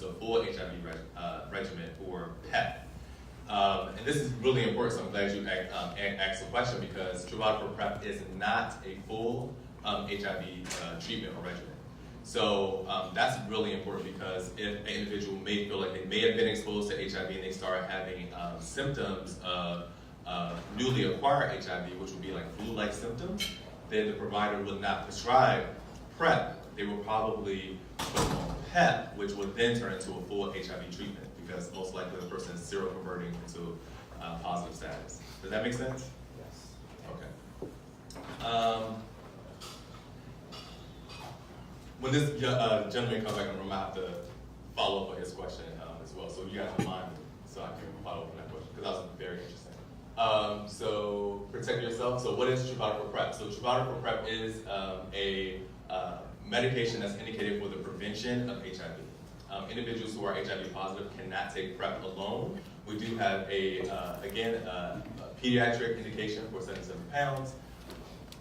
a full HIV regimen or PEP. And this is really important, so I'm glad you asked the question, because Truvada for PrEP is not a full HIV treatment or regimen. So that's really important, because if an individual may feel like they may have been exposed to HIV and they start having symptoms of newly acquired HIV, which would be like flu-like symptoms, then the provider would not prescribe PrEP. They will probably put on PEP, which would then turn into a full HIV treatment, because most likely the person is seroconverting into positive status. Does that make sense? Yes. Okay. When this gentleman comes back in the room, I have to follow up on his question as well. So you guys remind me so I can follow up on that question, because that was very interesting. So protect yourself. So what is Truvada for PrEP? So Truvada for PrEP is a medication that's indicated for the prevention of HIV. Individuals who are HIV positive cannot take PrEP alone. We do have a pediatric indication for 77 pounds.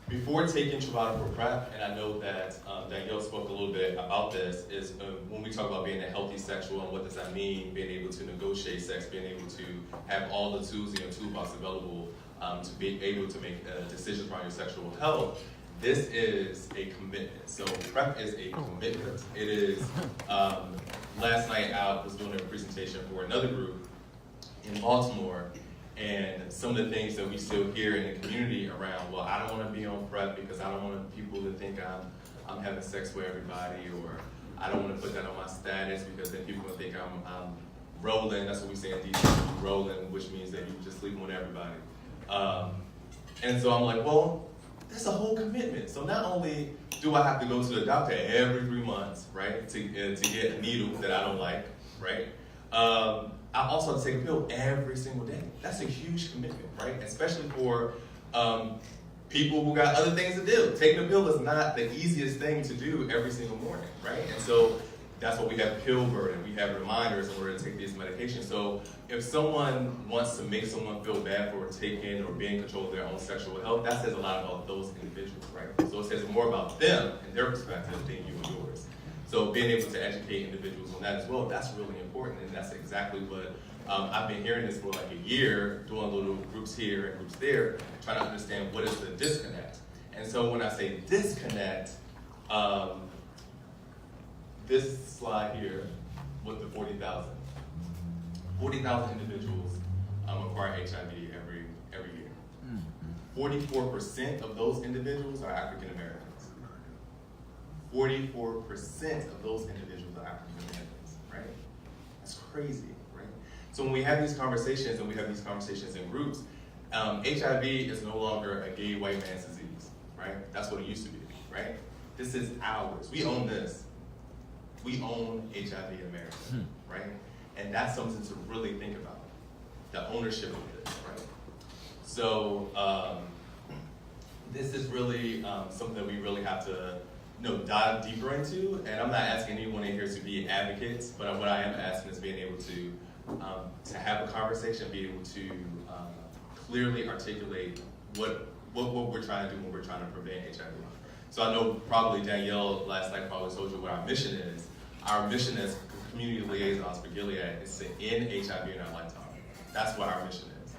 Before taking Truvada for PrEP, and I know that Danielle spoke a little bit about this, is when we talk about being a healthy sexual, and what does that mean, being able to negotiate sex, being able to have all the tools in your toolbox available to be able to make decisions around your sexual health. This is a commitment. So PrEP is a commitment. It is, last night I was doing a presentation for another group in Baltimore, and some of the things that we still hear in the community around, well, I don't want to be on PrEP because I don't want people to think I'm having sex with everybody, or I don't want to put that on my status because then people will think I'm rolling. That's what we say in DC, rolling, which means that you just sleeping with everybody. And so I'm like, well, that's a whole commitment. So not only do I have to go to the doctor every 3 months, right, to get a needle that I don't like, right? I also have to take a pill every single day. That's a huge commitment, right? Especially for people who got other things to do. Taking a pill is not the easiest thing to do every single morning, right? And so that's why we have pill burden. We have reminders in order to take these medications. So if someone wants to make someone feel bad for taking or being in control of their own sexual health, that says a lot about those individuals, right? So it says more about them and their perspective than you and yours. So being able to educate individuals on that as well, that's really important, and that's exactly what I've been hearing this for like a year, doing little groups here and groups there, trying to understand what is the disconnect. And so when I say disconnect, this slide here with the 40,000 individuals acquire HIV every year. 44% of those individuals are African Americans. 44% of those individuals are African Americans, right? That's crazy, right? So when we have these conversations, and we have these conversations in groups, HIV is no longer a gay white man's disease, right? That's what it used to be, right? This is ours. We own this. We own HIV in America, right? And that's something to really think about, the ownership of this, right? So this is really something that we really have to dive deeper into, and I'm not asking anyone in here to be advocates, but what I am asking is being able to have a conversation, be able to clearly articulate what we're trying to do when we're trying to prevent HIV. So I know probably Danielle last night probably told you what our mission is. Our mission as community liaisons for Gilead is to end HIV in our lifetime. That's what our mission is.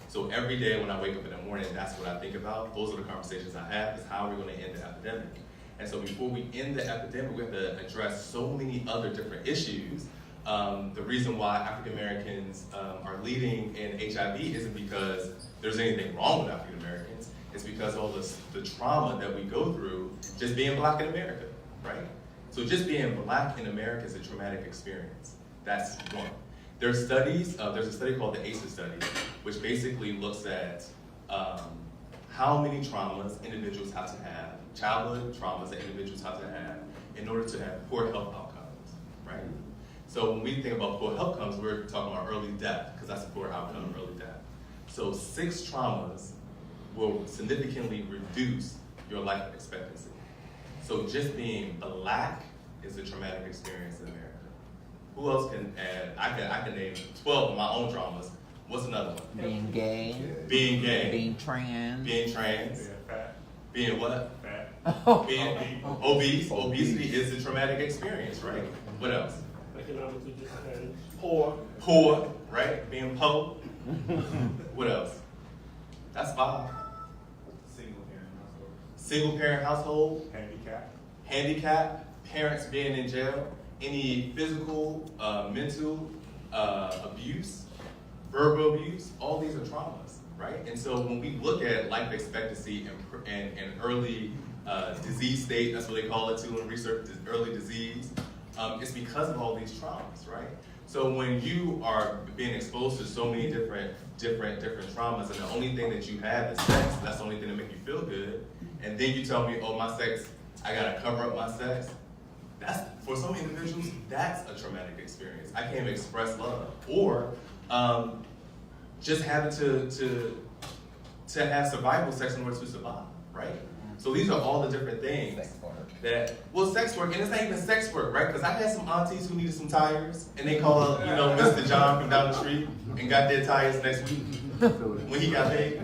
So every day when I wake up in the morning, that's what I think about. Those are the conversations I have, is how are we going to end the epidemic? And so before we end the epidemic, we have to address so many other different issues. The reason why African Americans are leading in HIV isn't because there's anything wrong with African Americans. It's because of all the trauma that we go through just being Black in America, right? So just being Black in America is a traumatic experience. That's one. There's studies, there's a study called the ACEs study, which basically looks at how many traumas individuals have to have, childhood traumas that individuals have to have in order to have poor health outcomes, right? So when we think about poor health outcomes, we're talking about early death, because that's a poor outcome, early death. So 6 traumas will significantly reduce your life expectancy. So just being Black is a traumatic experience in America. Who else can add? I can name 12 of my own traumas. What's another one? Being gay. Being gay. Being trans. Being trans. Being fat. Being what? Fat. Being obese. Obesity is a traumatic experience, right? What else? Economic Physically disadvantaged. Poor. Poor, right? Being poor. What else? That's 5. Single parent household. Single parent household, Handicap. parents being in jail, any physical, mental abuse, verbal abuse, all these are traumas, right? And so when we look at life expectancy and early disease state, that's what they call it too in research, early disease, it's because of all these traumas, right? So when you are being exposed to so many different traumas, and the only thing that you have is sex, that's the only thing that makes you feel good, and then you tell me, oh, my sex, I gotta cover up my sex. That's, for some individuals, that's a traumatic experience. I can't even express love. Or just having to have survival sex in order to survive, right? So these are all the different things that, well, sex work, and it's not even sex work, right? Because I had some aunties who needed some tires, and they called, Mr. John from down the street and got their tires next week when he got paid.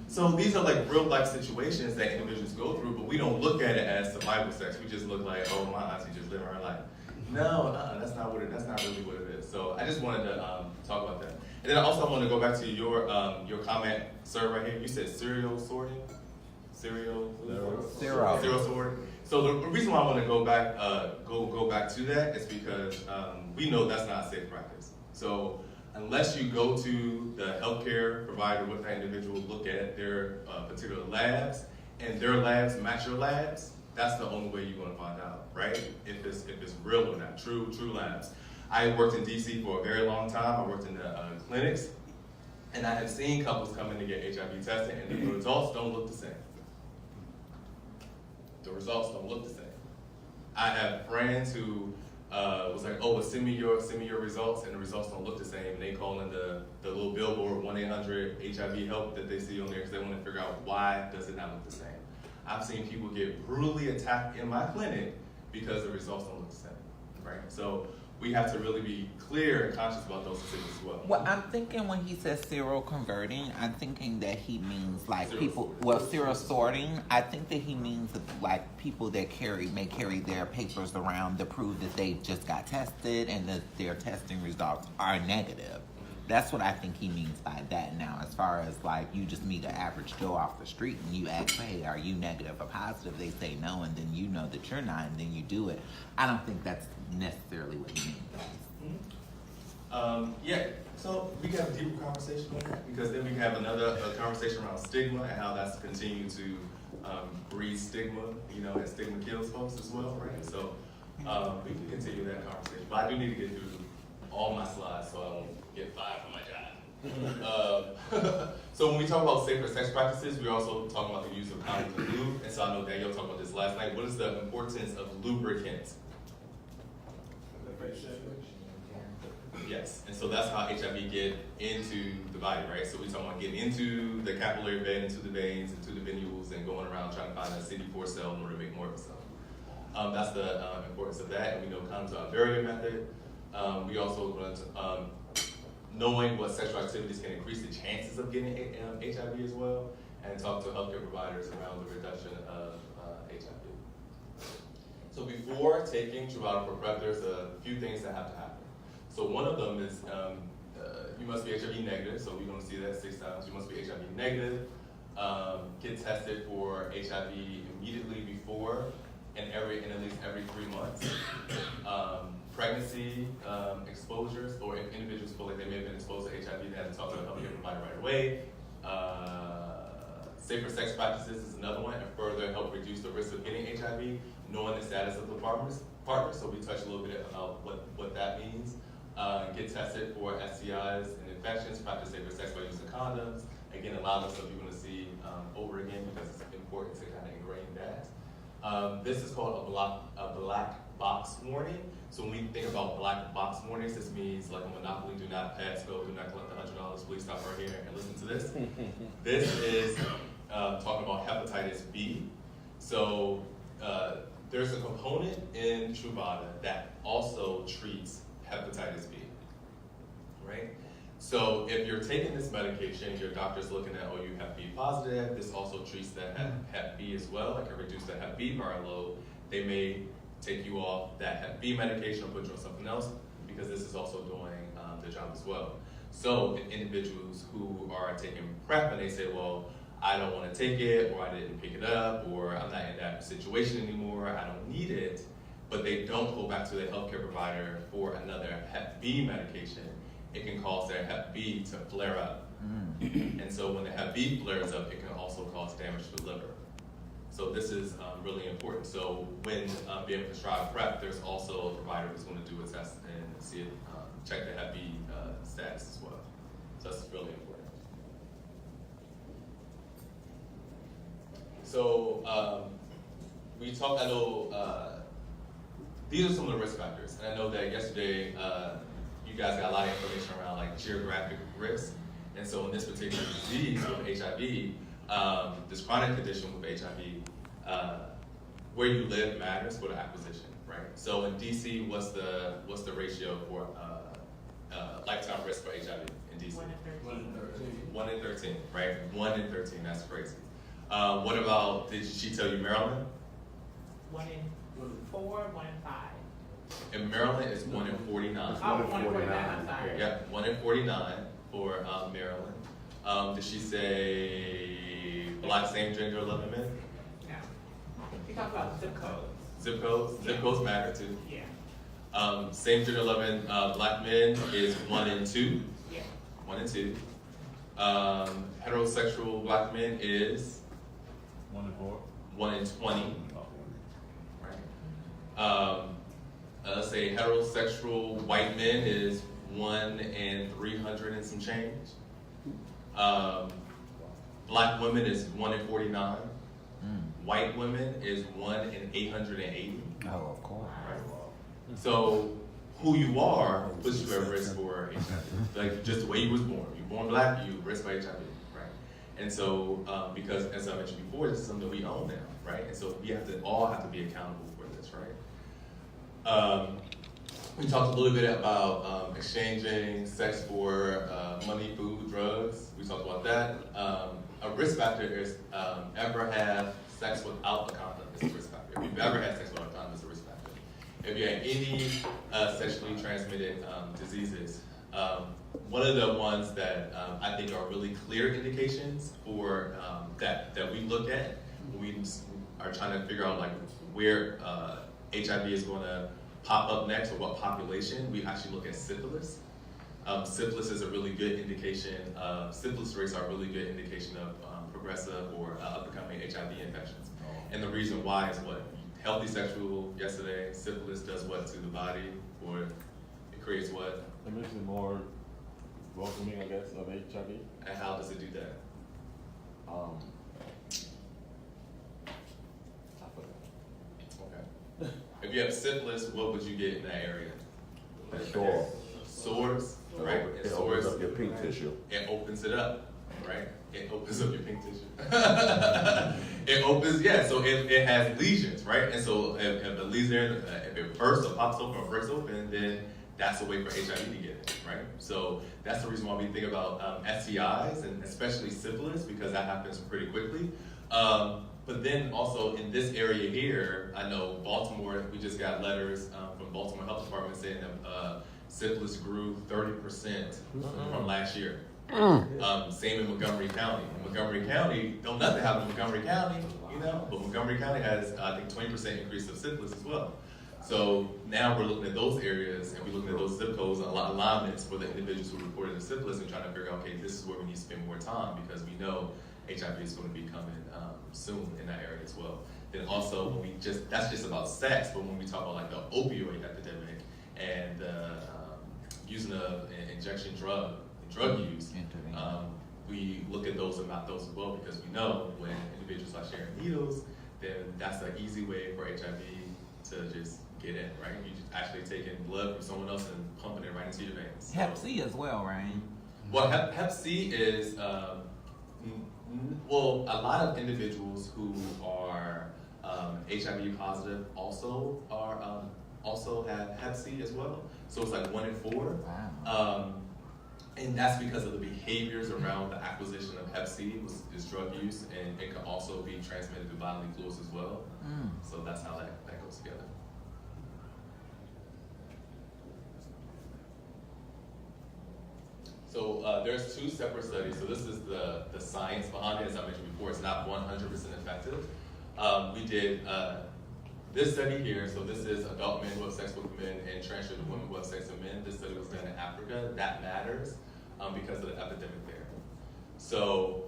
So these are like real life situations that individuals go through, but we don't look at it as survival sex. We just look like, oh, my auntie just living her life. No, that's not really what it is. So I just wanted to talk about that. And then also I want to go back to your comment, sir, right here. You said cereal sorting. Cereal sorting. So the reason why I want to go back to that is because we know that's not a safe practice. So unless you go to the healthcare provider with that individual, look at their particular labs, and their labs match your labs, that's the only way you're going to find out, right? If it's real or not, true labs. I worked in DC for a very long time. I worked in the clinics, and I have seen couples come in to get HIV tested, and the results don't look the same. The results don't look the same. I have friends who was like, oh, well, send me your results, and the results don't look the same. And they call in the little billboard 1-800-HIV help that they see on there because they want to figure out why does it not look the same. I've seen people get brutally attacked in my clinic because the results don't look the same, right? So we have to really be clear and conscious about those things as well. Well, I'm thinking when he says serial converting, I'm thinking that he means like serial sorting. I think that he means like people that may carry their papers around to prove that they just got tested and that their testing results are negative. That's what I think he means by that. Now, as far as like you just meet an average Joe off the street and you ask, hey, are you negative or positive? They say no, and then you know that you're not, and then you do it. I don't think that's necessarily what he means. Yeah, so we can have a deeper conversation on that, because then we can have another conversation around stigma and how that's continuing to breed stigma, and stigma kills folks as well, right? So we can continue that conversation, but I do need to get through all my slides so I don't get fired from my job. So when we talk about safer sex practices, we're also talking about the use of condoms and lube. And so I know Danielle talked about this last night. What is the importance of lubricants? Yes, and so that's how HIV get into the body, right? So we're talking about getting into the capillary bed, into the veins, into the venules, and going around trying to find a CD4 cell in order to make more of a cell. That's the importance of that, and we know condoms are a barrier method. We also want to knowing what sexual activities can increase the chances of getting HIV as well, and talk to healthcare providers around the reduction of HIV. So before taking Truvada for PrEP, there's a few things that have to happen. So one of them is you must be HIV negative, so we're going to see that 6 times. You must be HIV negative, get tested for HIV immediately before and at least every 3 months. Pregnancy exposures, or if individuals feel like they may have been exposed to HIV, they have to talk to a healthcare provider right away. Safer sex practices is another one, and further help reduce the risk of getting HIV, knowing the status of the partner. So we touched a little bit about what that means. Get tested for STIs and infections, practice safer sex by using condoms. Again, a lot of stuff you're going to see over again because it's important to kind of ingrain that. This is called a black box warning. So when we think about black box warnings, this means like a monopoly, do not pass go, do not collect $100, please stop right here and listen to this. This is talking about hepatitis B. So there's a component in Truvada that also treats hepatitis B, right? So if you're taking this medication, your doctor's looking at, oh, you have B positive, this also treats the hep B as well, it can reduce the hep B viral load. They may take you off that hep B medication or put you on something else because this is also doing the job as well. So individuals who are taking PrEP and they say, well, I don't want to take it, or I didn't pick it up, or I'm not in that situation anymore, I don't need it, but they don't go back to their healthcare provider for another Hep B medication, it can cause their Hep B to flare up. And so when the Hep B flares up, it can also cause damage to the liver. So this is really important. So when being prescribed PrEP, there's also a provider who's going to do a test and see it, check the Hep B status as well. So that's really important. So we talked, I know, these are some of the risk factors. And I know that yesterday you guys got a lot of information around like geographic risk. And so in this particular disease with HIV, this chronic condition with HIV, where you live matters for the acquisition, right? So in DC, what's the ratio for lifetime risk for HIV in DC? 1 in 13. 1 in 13, right? 1 in 13, that's crazy. What about, did she tell you Maryland? 1 in 4, 1 in 5. In Maryland, it's 1 in 49. Oh, 1 in 49, I'm sorry. Yeah, 1 in 49 for Maryland. Did she say Black same-gender 11 men? No. She talked about zip codes. Zip codes? Zip codes matter too. Yeah. Same-gender 11 Black men is 1 in 2. Yeah. 1 in 2. Heterosexual Black men is 1 in 4. 1 in 20. Oh. Right. Let's say heterosexual white men is 1 in 300 and some change. Black women is 1 in 49. White women is 1 in 880. Oh, of course. Right. So who you are puts you at risk for HIV. Like just the way you was born. You're born black, you risk for HIV, right? And so because as I mentioned before, this is something we own now, right? And so we all have to be accountable for this, right? We talked a little bit about exchanging sex for money, food, drugs. We talked about that. A risk factor is ever have sex without a condom is a risk factor. If you've ever had sex without a condom, it's a risk factor. If you have any sexually transmitted diseases, one of the ones that I think are really clear indications for that we look at when we are trying to figure out like where HIV is going to pop up next or what population, we actually look at syphilis. Syphilis is a really good indication. Syphilis rates are a really good indication of progressive or upcoming HIV infections. And the reason why is what? Healthy sexual yesterday, syphilis does what to the body? Or it creates what? It makes it more welcoming, I guess, of HIV. And how does it do that? Okay. If you have syphilis, what would you get in that area? Sore. Sores, right? And It sores, opens up your pink tissue. it opens it up, right? It opens up your pink tissue. It opens, yeah, so it has lesions, right? And so if the lesion, if it bursts or pops open or breaks open, then that's a way for HIV to get it, right? So that's the reason why we think about STIs and especially syphilis because that happens pretty quickly. But then also in this area here, I know Baltimore, we just got letters from Baltimore Health Department saying that syphilis grew 30% from last year. Same in Montgomery County. In Montgomery County, don't nothing happen in Montgomery County, you know, but Montgomery County has, I think, 20% increase of syphilis as well. So now we're looking at those areas and we're looking at those zip codes and alignments for the individuals who reported the syphilis and trying to figure out, okay, this is where we need to spend more time because we know HIV is going to be coming soon in that area as well. Then also, when that's just about sex, but when we talk about like the opioid epidemic and using an injection drug use, we look at those and not those as well because we know when individuals are sharing needles, then that's an easy way for HIV to just get in, right? You just actually taking blood from someone else and pumping it right into your veins. Hep C as well, right? Well, Hep C is, well, a lot of individuals who are HIV positive also have Hep C as well. So it's like 1 in 4. Wow. And that's because of the behaviors around the acquisition of Hep C is drug use, and it can also be transmitted through bodily fluids as well. So that's how that goes together. So there's two separate studies. So this is the science behind it. As I mentioned before, it's not 100% effective. We did this study here. So this is adult men who have sex with men and transgender women who have sex with men. This study was done in Africa. That matters because of the epidemic there. So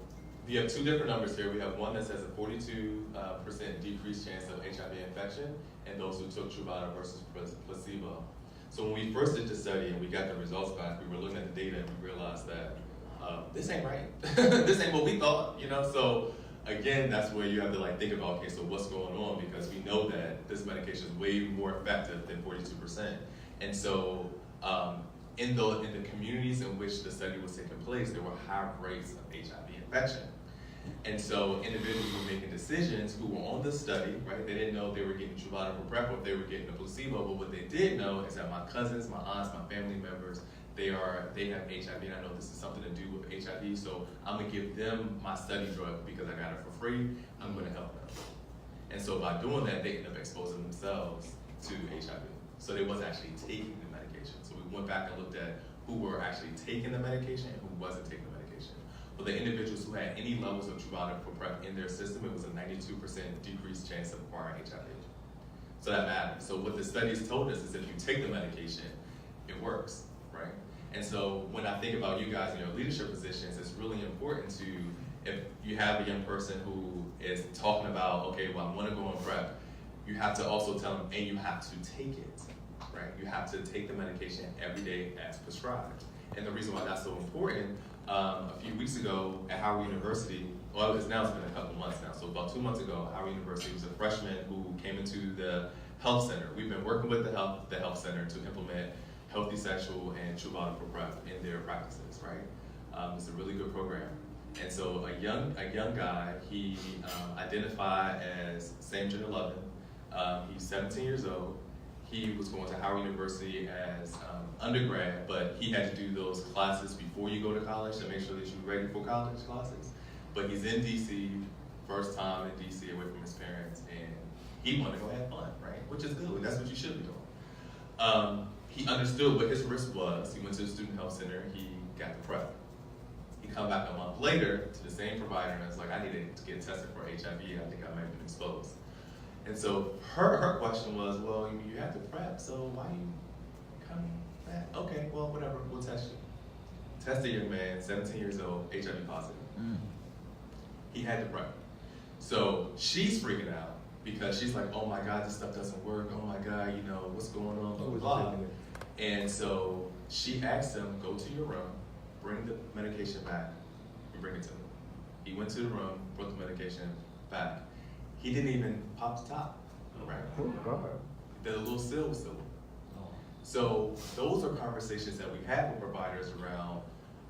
we have two different numbers here. We have one that says a 42% decreased chance of HIV infection and those who took Truvada versus placebo. So when we first did the study and we got the results back, we were looking at the data and we realized that this ain't right. This ain't what we thought, you know? So again, that's where you have to like think about, okay, so what's going on? Because we know that this medication is way more effective than 42%. And so in the communities in which the study was taking place, there were high rates of HIV infection. And so individuals were making decisions who were on the study, right? They didn't know if they were getting Truvada for PrEP or if they were getting a placebo, but what they did know is that my cousins, my aunts, my family members, they have HIV, and I know this is something to do with HIV, so I'm gonna give them my study drug because I got it for free, I'm gonna help them. And so by doing that, they end up exposing themselves to HIV. So they wasn't actually taking the medication. So we went back and looked at who were actually taking the medication and who wasn't taking the medication. For the individuals who had any levels of Truvada for PrEP in their system, it was a 92% decreased chance of acquiring HIV. So that matters. So what the studies told us is if you take the medication, it works, right? And so when I think about you guys in your leadership positions, it's really important to, if you have a young person who is talking about, okay, well, I want to go on PrEP, you have to also tell them, and you have to take it, right? You have to take the medication every day as prescribed. And the reason why that's so important, a few weeks ago at Howard University, well, it's been a couple months now, so about 2 months ago, Howard University was a freshman who came into the health center. We've been working with the health center to implement healthy sexual and Truvada for PrEP in their practices, right? It's a really good program. And so a young guy, he identified as same gender loving. He's 17 years old. He was going to Howard University as undergrad, but he had to do those classes before you go to college to make sure that you're ready for college classes. But he's in DC, first time in DC away from his parents, and he wanted to go have fun, right? Which is good, that's what you should be doing. He understood what his risk was. He went to the student health center, he got the PrEP. He come back a month later to the same provider and was like, I need to get tested for HIV, I think I might have been exposed. And so her question was, well, you have the PrEP, so why you come back? Okay, well, whatever, we'll test you. Test a young man, 17 years old, HIV positive. He had the PrEP. So she's freaking out because she's like, oh my God, this stuff doesn't work. Oh my God, you know, what's going on, blah, blah, blah. And so she asked him, go to your room, bring the medication back, and bring it to him. He went to the room, brought the medication back. He didn't even pop the top, right? Oh, God. The little seal was still on. So those are conversations that we have with providers around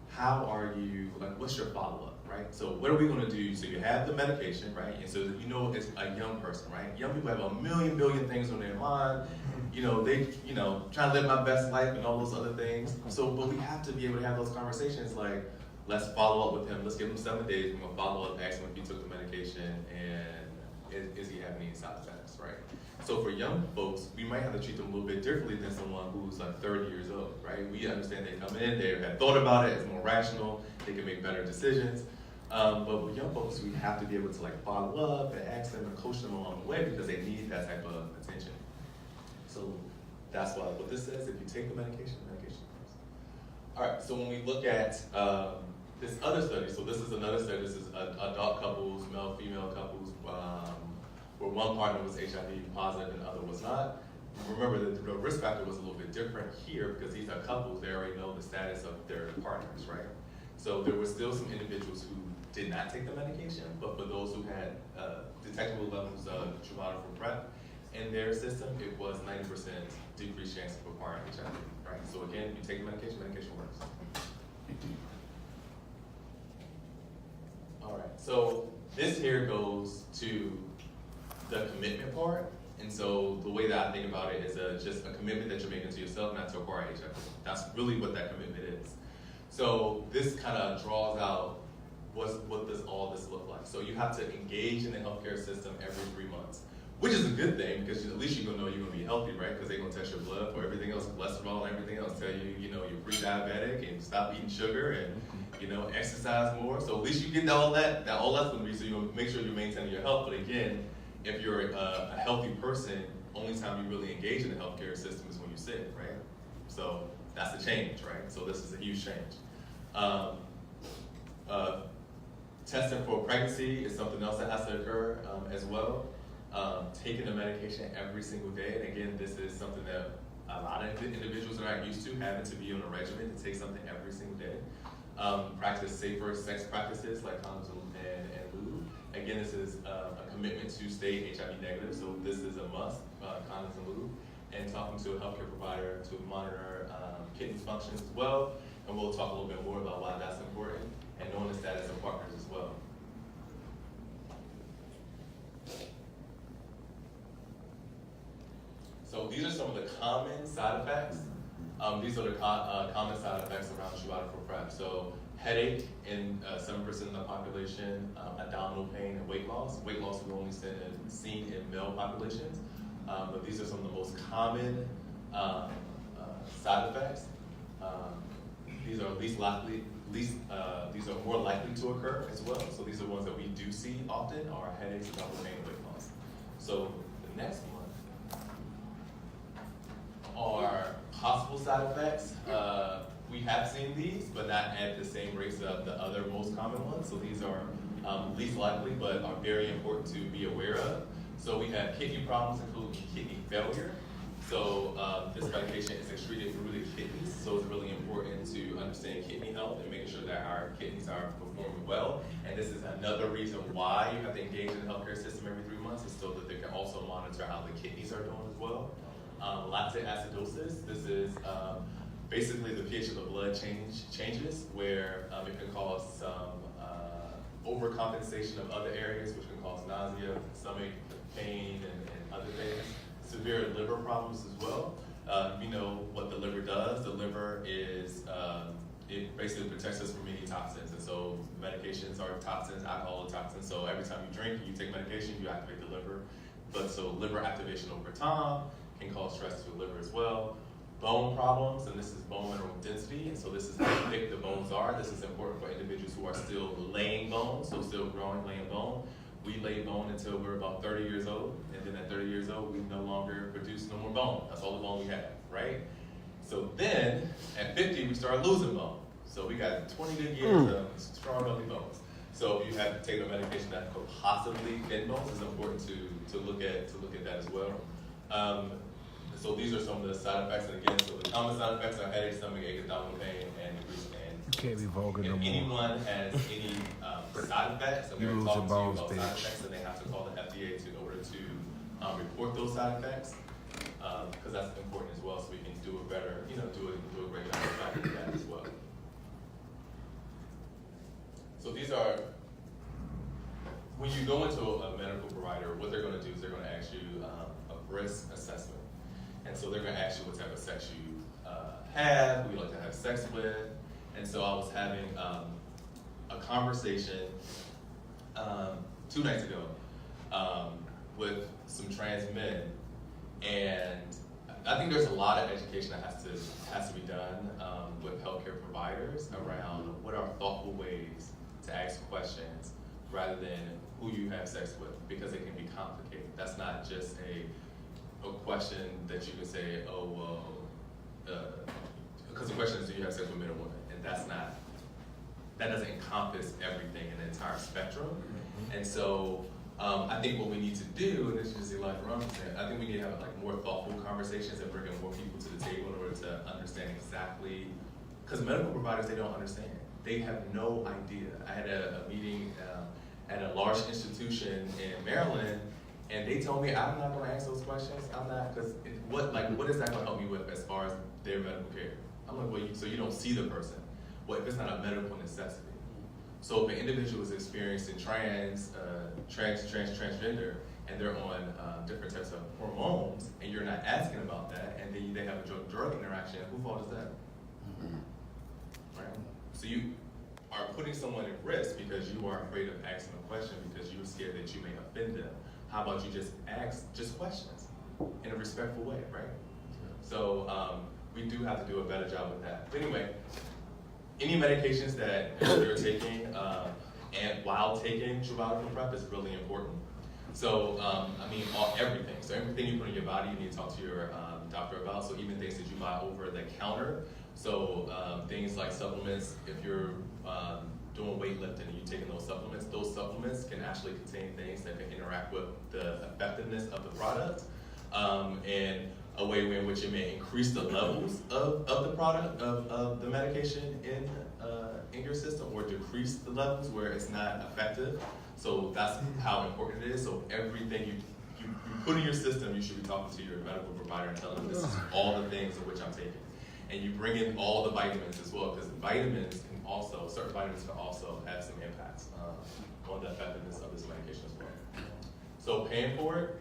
how are you, like what's your follow-up, right? So what are we gonna do? So you have the medication, right? And so you know it's a young person, right? Young people have a billion things on their mind. You know, they, trying to live my best life and all those other things. So, but we have to be able to have those conversations like, let's follow up with him. Let's give him 7 days. We're gonna follow up, ask him if he took the medication and is he having any side effects, right? So for young folks, we might have to treat them a little bit differently than someone who's like 30 years old, right? We understand they come in, they have thought about it, it's more rational, they can make better decisions. But with young folks, we have to be able to like follow up and ask them and coach them along the way because they need that type of attention. So that's why what this says, if you take the medication comes. All right, so when we look at this other study, so this is another study, this is adult couples, male, female couples, where one partner was HIV positive and the other was not. Remember that the risk factor was a little bit different here because these are couples, they already know the status of their partners, right? So there were still some individuals who did not take the medication, but for those who had detectable levels of Truvada for PrEP in their system, it was 90% decreased chance of acquiring HIV, right? So again, if you take the medication works. All right, so this here goes to the commitment part. And so the way that I think about it is just a commitment that you're making to yourself not to acquire HIV. That's really what that commitment is. So this kind of draws out what does all this look like. So you have to engage in the healthcare system every 3 months. which is a good thing because at least you're gonna know you're gonna be healthy, right? Because they're gonna test your blood for everything else, cholesterol and everything else. Tell you, you know, you're pre-diabetic and stop eating sugar and you know exercise more. So at least you get all that. Now all that's gonna be so you gonna make sure you're maintaining your health. But again, if you're a healthy person, only time you really engage in the healthcare system is when you're sick, right? So that's a change, right? So this is a huge change. Testing for pregnancy is something else that has to occur as well. Taking the medication every single day, and again, this is something that a lot of individuals are not used to, having to be on a regimen to take something every single day. Practice safer sex practices like condoms and lube. Again, this is a commitment to stay HIV negative, so this is a must, condoms and lube. And talking to a healthcare provider to monitor kidney functions as well, and we'll talk a little bit more about why that's important, and knowing the status of partners as well. So these are some of the common side effects. These are the common side effects around Truvada for PrEP. So headache in 7% of the population, abdominal pain, and weight loss. Weight loss is only seen in male populations, but these are some of the most common side effects. These are these are more likely to occur as well. So these are ones that we do see often are headaches, abdominal pain, and weight loss. So the next one are possible side effects. We have seen these, but not at the same rates of the other most common ones. So these are least likely, but are very important to be aware of. So we have kidney problems, including kidney failure. So this medication is excreted through the kidneys, so it's really important to understand kidney health and making sure that our kidneys are performing well. And this is another reason why you have to engage in the healthcare system every 3 months, is so that they can also monitor how the kidneys are doing as well. Lactic acidosis, this is basically the pH of the blood changes, where it can cause some overcompensation of other areas, which can cause nausea, stomach pain, and other things. Severe liver problems as well. You know what the liver does. The liver is, it basically protects us from many toxins. And so medications are toxins, alcohol are toxins. So every time you drink, you take medication, you activate the liver. But so liver activation over time can cause stress to the liver as well. Bone problems, and this is bone mineral density. And so this is how thick the bones are. This is important for individuals who are still laying bone, so still growing, laying bone. We lay bone until we're about 30 years old, and then at 30 years old, we no longer produce no more bone. That's all the bone we have, right? So then, at 50, we start losing bone. So we got 20 good years of strong, healthy bones. So if you have to take a medication that could possibly thin bones, it's important to look at that as well. So these are some of the side effects, and again, so the common side effects are headache, stomach ache, abdominal pain, and decreased pain. You can't be vulgar no If more. anyone has any side effects, and You we're lose talking to your you bones, about side bitch. effects, then they have to call the FDA in order to report those side effects, because that's important as well, so we can do a better, do a great job of tracking that as well. So these are, when you go into a medical provider, what they're going to do is they're going to ask you a risk assessment. And so they're going to ask you what type of sex you have, who you like to have sex with. And so I was having a conversation 2 nights ago with some trans men, and I think there's a lot of education that has to be done with healthcare providers around what are thoughtful ways to ask questions rather than who you have sex with, because it can be complicated. That's not just a question that you can say, oh, well, because the question is, do you have sex with men or women? And that doesn't encompass everything in the entire spectrum. And so I think what we need to do, and this is just like Ron said, I think we need to have like more thoughtful conversations and bring in more people to the table in order to understand exactly, because medical providers, they don't understand. They have no idea. I had a meeting at a large institution in Maryland, and they told me I'm not going to ask those questions. I'm not, because what is that going to help me with as far as their medical care? I'm like, well, so you don't see the person. Well, if it's not a medical necessity. So if an individual is experiencing transgender, and they're on different types of hormones, and you're not asking about that, and then they have a drug interaction, whose fault is that? Right? So you are putting someone at risk because you are afraid of asking a question because you're scared that you may offend them. how about you just ask just questions in a respectful way, right? So we do have to do a better job with that. But anyway, any medications that you're taking and while taking Truvada for PrEP is really important. So, everything. So everything you put in your body, you need to talk to your doctor about. So even things that you buy over the counter. So things like supplements, if you're doing weightlifting and you're taking those supplements can actually contain things that can interact with the effectiveness of the product and a way in which it may increase the levels of the product, of the medication in your system, or decrease the levels where it's not effective. So that's how important it is. So everything you put in your system, you should be talking to your medical provider and telling them this is all the things of which I'm taking. And you bring in all the vitamins as well, because certain vitamins can also have some impacts on the effectiveness of this medication as well. So paying for it.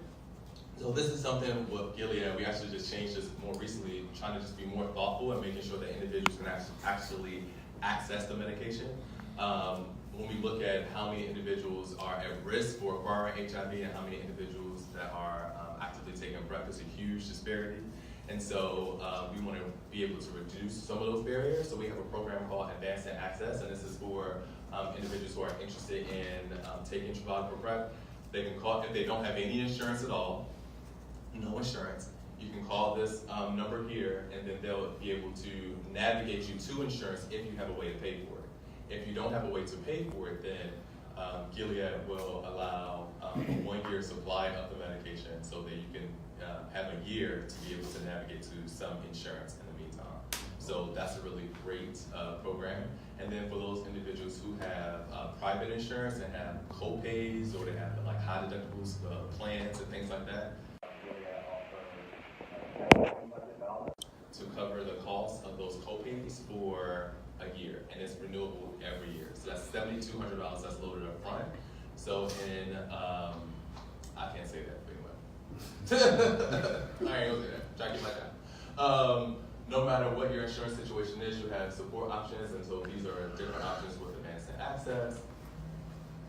So this is something with Gilead, we actually just changed this more recently, trying to just be more thoughtful and making sure that individuals can actually access the medication. When we look at how many individuals are at risk for acquiring HIV and how many individuals that are actively taking PrEP, there's a huge disparity. And so we want to be able to reduce some of those barriers. So we have a program called Advanced Access, and this is for individuals who are interested in taking Truvada for PrEP. They can call, if they don't have any insurance at all, no insurance, you can call this number here, and then they'll be able to navigate you to insurance if you have a way to pay for it. If you don't have a way to pay for it, then Gilead will allow a 1-year supply of the medication so that you can have a year to be able to navigate to some insurance in the meantime. So that's a really great program. And then for those individuals who have private insurance and have co-pays, or they have like high deductibles plans and things like that, to cover the cost of those co-pays for a year, and it's renewable every year. So that's $7,200 that's loaded up front. So in, I can't say that, but anyway. I ain't gonna say that, try to get my time. No matter what your insurance situation is, you have support options, and so these are different options with Advanced Access.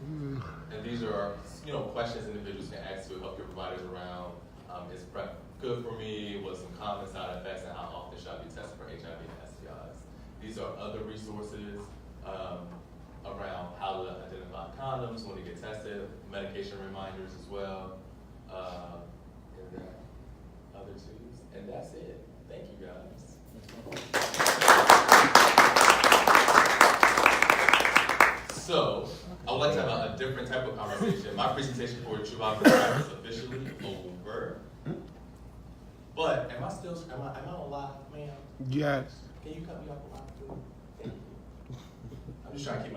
And these are, questions individuals can ask to help your providers around, is PrEP good for me? What some common side effects, and how often should I be tested for HIV and STIs? These are other resources around how to identify condoms when they get tested, medication reminders as well, and then other tools. And that's it. Thank you, guys. So, I would like to have a different type of conversation. My presentation for Truvada is officially over. But am I on live, ma'am? Yes. Can you cut me off a lot? Thank you. I'm just trying to keep my